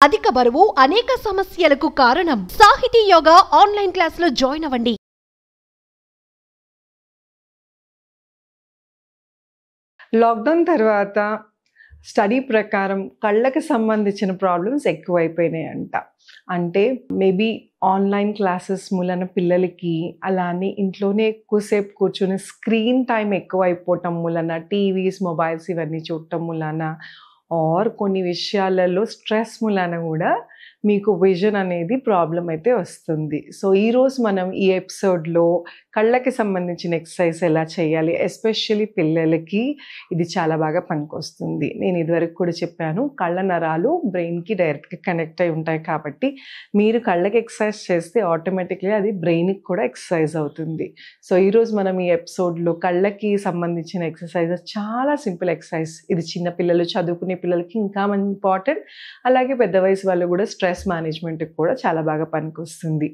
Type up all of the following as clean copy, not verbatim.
అధిక బరువు అనేక సమస్యలకు కారణం. సాహితీ యోగా ఆన్లైన్ క్లాసులో జాయిన్ అవ్వండి. లాక్డౌన్ తర్వాత స్టడీ ప్రకారం కళ్ళకి సంబంధించిన ప్రాబ్లమ్స్ ఎక్కువైపోయినాయంట. అంటే మేబీ ఆన్లైన్ క్లాసెస్ మూలన పిల్లలకి, అలానే ఇంట్లోనే ఎక్కువసేపు కూర్చొని స్క్రీన్ టైం ఎక్కువైపోవటం మూలన, టీవీస్, మొబైల్స్ ఇవన్నీ చూడటం మూలన, ఆర్ కొన్ని విషయాలలో స్ట్రెస్ మూలన కూడా మీకు విజన్ అనేది ప్రాబ్లం అయితే వస్తుంది. సో ఈరోజు మనం ఈ ఎపిసోడ్లో కళ్ళకి సంబంధించిన ఎక్సర్సైజ్ ఎలా చేయాలి, ఎస్పెషల్లీ పిల్లలకి ఇది చాలా బాగా పనికొస్తుంది. నేను ఇదివరకు కూడా చెప్పాను, కళ్ళ నరాలు బ్రెయిన్కి డైరెక్ట్గా కనెక్ట్ అయి ఉంటాయి కాబట్టి మీరు కళ్ళకి ఎక్సర్సైజ్ చేస్తే ఆటోమేటిక్గా అది బ్రెయిన్కి కూడా ఎక్సర్సైజ్ అవుతుంది. సో ఈరోజు మనం ఈ ఎపిసోడ్లో కళ్ళకి సంబంధించిన ఎక్సర్సైజెస్ చాలా సింపుల్ ఎక్సర్సైజ్. ఇది చిన్న పిల్లలు, చదువుకునే పిల్లలకి ఇంకా ఇంపార్టెంట్, అలాగే పెద్ద వయసు వాళ్ళు కూడా స్ట్రెస్ మేనేజ్మెంట్కి కూడా చాలా బాగా పనికొస్తుంది.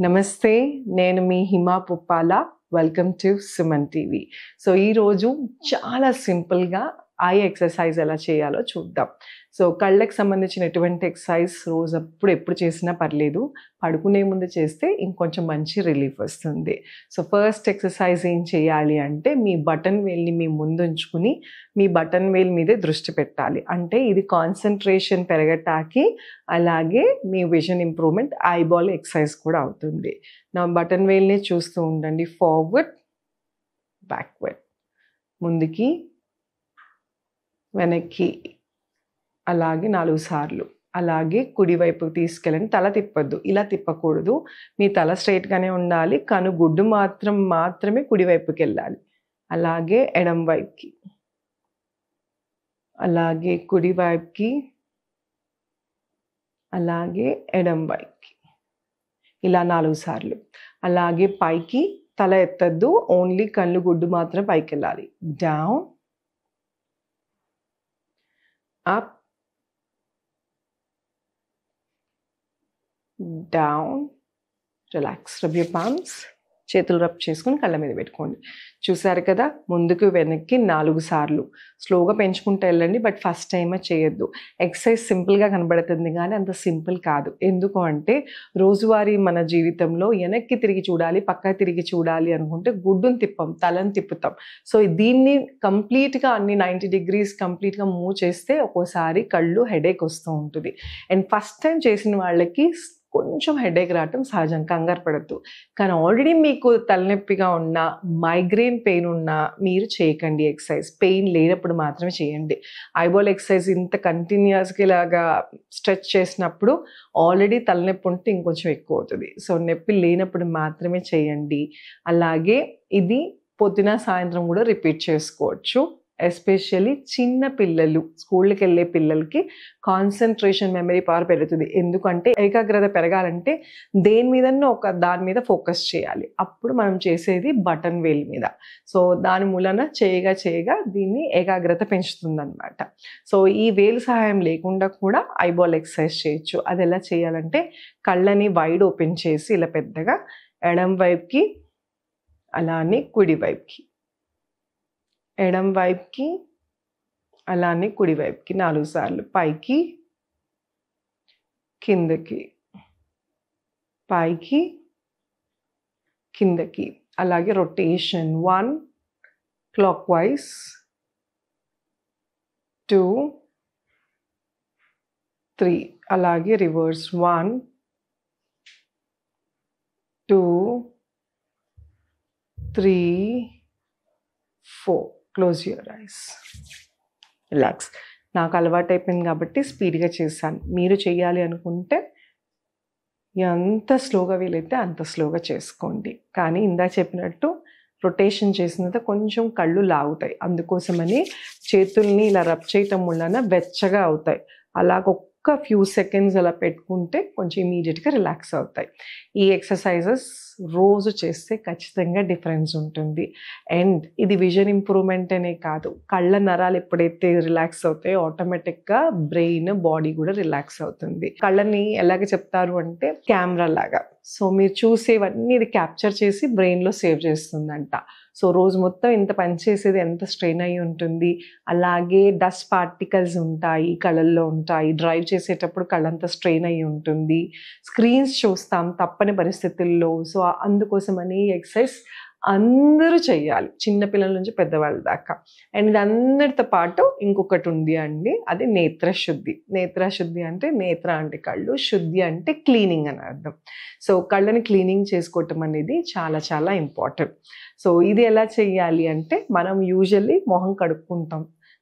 నమస్తే, నేను మీ Hima Puppala. Welcome to Suman TV. So ఈరోజు చాలా సింపుల్గా ఐ ఎక్సర్సైజ్ ఎలా చేయాలో చూద్దాం. సో కళ్ళకి సంబంధించిన ఎటువంటి ఎక్సర్సైజ్ రోజు ఎప్పుడు చేసినా పర్లేదు, పడుకునే ముందు చేస్తే ఇంకొంచెం మంచి రిలీఫ్ వస్తుంది. సో ఫస్ట్ ఎక్సర్సైజ్ ఏం చేయాలి అంటే, మీ బటన్ వేల్ని మీ ముందు ఉంచుకుని మీ బటన్ వేల్ మీదే దృష్టి పెట్టాలి. అంటే ఇది కాన్సన్ట్రేషన్ పెరగటానికి, అలాగే మీ విజన్ ఇంప్రూవ్మెంట్, ఐబాల్ ఎక్సర్సైజ్ కూడా అవుతుంది. నా బటన్ వేల్ని చూస్తూ ఉండండి. ఫార్వర్డ్, బ్యాక్వర్డ్, ముందుకి, వెనక్కి, అలాగే 4 సార్లు. అలాగే కుడివైపుకి తీసుకెళ్ళండి. తల తిప్పొద్దు, ఇలా తిప్పకూడదు. మీ తల స్ట్రైట్గానే ఉండాలి. కనుగుడ్డు మాత్రమే కుడివైపుకి వెళ్ళాలి. అలాగే ఎడం వైపుకి, అలాగే కుడివైపుకి, అలాగే ఎడం వైపుకి, ఇలా 4 సార్లు. అలాగే పైకి తల ఎత్తద్దు, ఓన్లీ కళ్ళు గుడ్డు మాత్రం పైకి వెళ్ళాలి. Down, up, down, relax. Rub your palms. చేతులు రబ్ చేసుకుని కళ్ళ మీద పెట్టుకోండి. చూసారు కదా, ముందుకు వెనక్కి 4 సార్లు. స్లోగా పెంచుకుంటూ వెళ్ళండి, బట్ ఫస్ట్ టైమే చేయొద్దు. ఎక్సర్సైజ్ సింపుల్గా కనబడుతుంది కానీ అంత సింపుల్ కాదు. ఎందుకు అంటే, రోజువారీ మన జీవితంలో వెనక్కి తిరిగి చూడాలి, పక్క తిరిగి చూడాలి అనుకుంటే గుడ్డును తిప్పం, తలను తిప్పుతాం. సో దీన్ని కంప్లీట్గా అన్ని 90 degrees కంప్లీట్గా మూవ్ చేస్తే ఒక్కోసారి కళ్ళు హెడేక్ వస్తూ ఉంటుంది. అండ్ ఫస్ట్ టైం చేసిన వాళ్ళకి కొంచెం హెడేక్ రావటం సహజం, కంగారు పడద్దు. కానీ ఆల్రెడీ మీకు తలనొప్పిగా ఉన్నా, మైగ్రేన్ పెయిన్ ఉన్నా మీరు చేయకండి ఎక్సర్సైజ్. పెయిన్ లేనప్పుడు మాత్రమే చేయండి. ఐబాల్ ఎక్సర్సైజ్ ఇంత కంటిన్యూస్గా ఇలాగా స్ట్రెచ్ చేసినప్పుడు ఆల్రెడీ తలనొప్పి ఉంటే ఇంకొంచెం ఎక్కువ అవుతుంది. సో నొప్పి లేనప్పుడు మాత్రమే చేయండి. అలాగే ఇది పొద్దున సాయంత్రం కూడా రిపీట్ చేసుకోవచ్చు. ఎస్పెషల్లీ చిన్న పిల్లలు, స్కూళ్ళకి వెళ్ళే పిల్లలకి కాన్సన్ట్రేషన్, మెమరీ పవర్ పెరుగుతుంది. ఎందుకంటే ఏకాగ్రత పెరగాలంటే దేని మీదన్నా దాని మీద ఫోకస్ చేయాలి. అప్పుడు మనం చేసేది బటన్ వేల్ మీద. సో దాని మూలన చేయగా దీన్ని ఏకాగ్రత పెంచుతుంది అనమాట. సో ఈ వేలు సహాయం లేకుండా కూడా ఐబాల్ ఎక్సర్సైజ్ చేయొచ్చు. అది ఎలా చేయాలంటే, కళ్ళని వైడ్ ఓపెన్ చేసి ఇలా పెద్దగా ఎడం వైపుకి, అలానే కుడి వైపుకి, ఎడం వైపుకి, అలానే కుడివైపుకి 4 సార్లు. పైకి, కిందకి, పైకి, కిందకి. అలాగే రొటేషన్ 1 క్లాక్ వైజ్, 2, 3. అలాగే reverse 1, 2, 3, 4. Close your eyes, relax. నాకు అలవాటు అయిపోయింది కాబట్టి స్పీడ్గా చేశాను. మీరు చేయాలి అనుకుంటే ఎంత స్లోగా వీలైతే అంత స్లోగా చేసుకోండి. కానీ ఇందాక చెప్పినట్టు రొటేషన్ చేసినంత కొంచెం కళ్ళు లాగుతాయి. అందుకోసమని చేతుల్ని ఇలా రబ్ చేయటం వలన వెచ్చగా అవుతాయి. అలాగ ఒక్క ఫ్యూ సెకండ్స్ అలా పెట్టుకుంటే కొంచెం ఇమీడియట్గా రిలాక్స్ అవుతాయి. ఈ ఎక్సర్సైజెస్ రోజు చేస్తే ఖచ్చితంగా డిఫరెన్స్ ఉంటుంది. అండ్ ఇది విజన్ ఇంప్రూవ్మెంట్ అనే కాదు, కళ్ళ నరాలు ఎప్పుడైతే రిలాక్స్ అవుతాయో ఆటోమేటిక్గా బ్రెయిన్, బాడీ కూడా రిలాక్స్ అవుతుంది. కళ్ళని ఎలాగ చెప్తారు అంటే కెమెరా లాగా. సో మీరు చూసేవన్నీ ఇది క్యాప్చర్ చేసి బ్రెయిన్లో సేవ్ చేస్తుందంట. సో రోజు మొత్తం ఇంత పని చేసేది ఎంత స్ట్రెయిన్ అయి ఉంటుంది. అలాగే డస్ట్ పార్టికల్స్ ఉంటాయి, కళ్ళల్లో ఉంటాయి. డ్రైవ్ చేసేటప్పుడు కళ్ళంతా స్ట్రెయిన్ అయి ఉంటుంది. స్క్రీన్స్ చూస్తాం తప్పని పరిస్థితుల్లో. సో అందుకోసమని ఎక్సర్సైజ్ అందరూ చెయ్యాలి, చిన్నపిల్లల నుంచి పెద్దవాళ్ళ దాకా. అండ్ ఇది అందరితో పాటు ఇంకొకటి ఉంది అండి, అది నేత్రశుద్ధి. నేత్రశుద్ధి అంటే నేత్ర అంటే కళ్ళు, శుద్ధి అంటే క్లీనింగ్ అని అర్థం. సో కళ్ళని క్లీనింగ్ చేసుకోవటం అనేది చాలా చాలా ఇంపార్టెంట్. సో ఇది ఎలా చెయ్యాలి అంటే, మనం యూజువల్లీ మొహం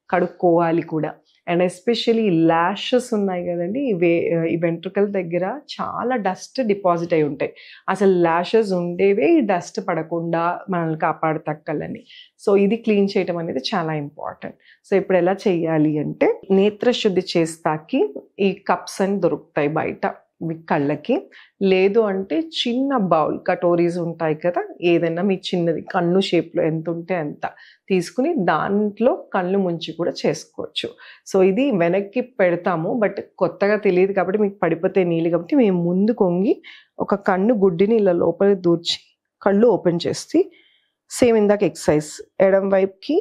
కడుక్కోవాలి కూడా. అండ్ ఎస్పెషల్లీ ల్యాషెస్ ఉన్నాయి కదండి, ఈ వెంట్రుకల దగ్గర చాలా డస్ట్ డిపాజిట్ అయి ఉంటాయి. అసలు ల్యాషెస్ ఉండేవే ఈ డస్ట్ పడకుండా మనల్ని కాపాడతక్కలని. సో ఇది క్లీన్ చేయడం అనేది చాలా ఇంపార్టెంట్. సో ఇప్పుడు ఎలా చేయాలి అంటే, నేత్రశుద్ధి చేస్తాకి ఈ కప్స్ అని దొరుకుతాయి బయట మీ కళ్ళకి. లేదు అంటే చిన్న బౌల్, కటోరీస్ ఉంటాయి కదా, ఏదైనా మీ చిన్నది కన్ను షేప్లో ఎంత ఉంటే అంత తీసుకుని దాంట్లో కళ్ళు ముంచి కూడా చేసుకోవచ్చు. సో ఇది వెనక్కి పెడతాము, బట్ కొత్తగా తెలియదు కాబట్టి మీకు పడిపోతే నీళ్ళు కాబట్టి మేము ముందు కొంగి ఒక కన్ను గుడ్డిని ఇలా లోపలికి దూర్చి కళ్ళు ఓపెన్ చేసి, సేమ్ ఇందాక ఎక్సర్సైజ్ ఎడం వైపుకి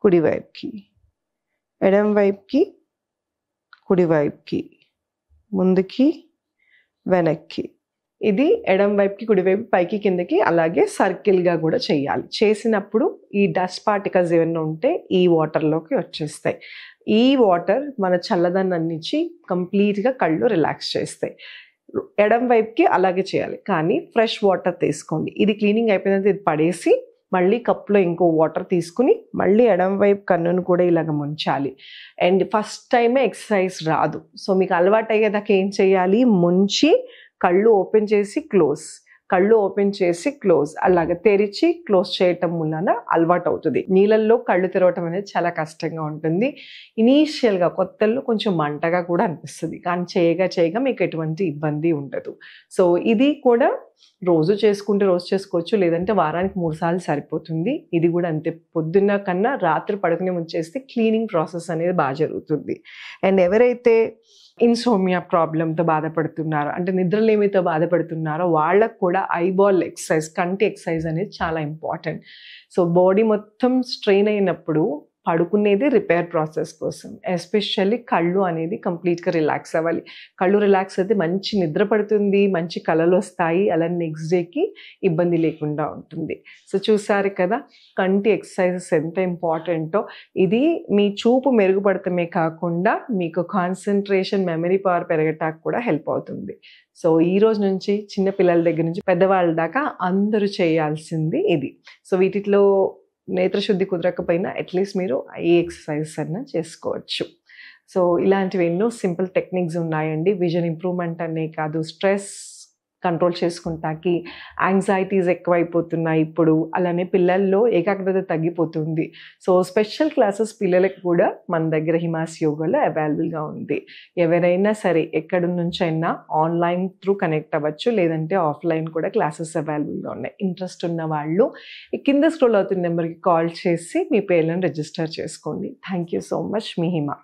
కుడి వైపుకి, ఎడం వైపుకి కుడి వైపుకి, ముందుకి వెనక్కి. ఇది ఎడం వైపుకి కుడివైపు పైకి కిందకి అలాగే సర్కిల్గా కూడా చేయాలి. చేసినప్పుడు ఈ డస్ట్ పార్టికల్స్ ఏమైనా ఉంటే ఈ వాటర్లోకి వచ్చేస్తాయి. ఈ వాటర్ మన చల్లదనాన్ని ఇచ్చి కంప్లీట్గా కళ్ళు రిలాక్స్ చేస్తాయి. ఎడం వైపుకి అలాగే చేయాలి, కానీ ఫ్రెష్ వాటర్ తీసుకోండి. ఇది క్లీనింగ్ అయిపోయినంత ఇది పడేసి మళ్ళీ కప్లో ఇంకో వాటర్ తీసుకుని మళ్ళీ ఎడం వైపు కన్నును కూడా ఇలాగ ముంచాలి. అండ్ ఫస్ట్ టైమే ఎక్సర్సైజ్ రాదు, సో మీకు అలవాటు అయ్యేదాకా ఏం చేయాలి, ముంచి కళ్ళు ఓపెన్ చేసి క్లోజ్, కళ్ళు ఓపెన్ చేసి క్లోజ్, అలాగ తెరిచి క్లోజ్ చేయటం వలన అలవాటు అవుతుంది. నీళ్ళల్లో కళ్ళు తెరవటం అనేది చాలా కష్టంగా ఉంటుంది. ఇనీషియల్గా కొత్తల్లో కొంచెం మంటగా కూడా అనిపిస్తుంది, కానీ చేయగా మీకు ఎటువంటి ఇబ్బంది ఉండదు. సో ఇది కూడా రోజు చేసుకుంటే రోజు చేసుకోవచ్చు, లేదంటే వారానికి 3 సార్లు సరిపోతుంది. ఇది కూడా అంతే, పొద్దున్న కన్నా రాత్రి పడుకునే ముందు చేస్తే క్లీనింగ్ ప్రాసెస్ అనేది బాగా జరుగుతుంది. అండ్ ఎవరైతే ఇన్సోమియా ప్రాబ్లంతో బాధపడుతున్నారో, అంటే నిద్రలేమితో బాధపడుతున్నారో వాళ్ళకు కూడా ఐబాల్ ఎక్సర్సైజ్, కంటి ఎక్సర్సైజ్ అనేది చాలా ఇంపార్టెంట్. సో బాడీ మొత్తం స్ట్రెయిన్ అయినప్పుడు పడుకునేది రిపేర్ ప్రాసెస్ కోసం. ఎస్పెషల్లీ కళ్ళు అనేది కంప్లీట్గా రిలాక్స్ అవ్వాలి. కళ్ళు రిలాక్స్ అయితే మంచి నిద్ర పడుతుంది, మంచి కళలు వస్తాయి, అలా నెక్స్ట్ డేకి ఇబ్బంది లేకుండా ఉంటుంది. సో చూసారు కదా కంటి ఎక్సర్సైజెస్ ఎంత ఇంపార్టెంటో. ఇది మీ చూపు మెరుగుపడటమే కాకుండా మీకు కాన్సన్ట్రేషన్, మెమరీ పవర్ పెరగటానికి కూడా హెల్ప్ అవుతుంది. సో ఈ రోజు నుంచి చిన్న పిల్లల దగ్గర నుంచి పెద్దవాళ్ళ దాకా అందరూ చేయాల్సింది ఇది. సో వీటిలో నేత్రశుద్ధి కుదరకపోయినా అట్లీస్ట్ మీరు ఈ ఎక్సర్సైజెస్ అన్నా చేసుకోవచ్చు. సో ఇలాంటివి ఎన్నో సింపుల్ టెక్నిక్స్ ఉన్నాయండి. విజన్ ఇంప్రూవ్మెంట్ అనే కాదు, స్ట్రెస్ కంట్రోల్ చేసుకుంటాకి, యాంగ్జైటీస్ ఎక్కువైపోతున్నాయి ఇప్పుడు, అలానే పిల్లల్లో ఏకాగ్రత తగ్గిపోతుంది. సో స్పెషల్ క్లాసెస్ పిల్లలకు కూడా మన దగ్గర హిమాస్ యోగాలో అవైలబుల్గా ఉంది. ఎవరైనా సరే ఎక్కడి నుంచైనా ఆన్లైన్ త్రూ కనెక్ట్ అవ్వచ్చు, లేదంటే ఆఫ్లైన్ కూడా క్లాసెస్ అవైలబుల్గా ఉన్నాయి. ఇంట్రెస్ట్ ఉన్న వాళ్ళు కింద స్క్రోల్ అవుతున్న నెంబర్కి కాల్ చేసి మీ పేర్లను రిజిస్టర్ చేసుకోండి. Thank you so much. Me Hima.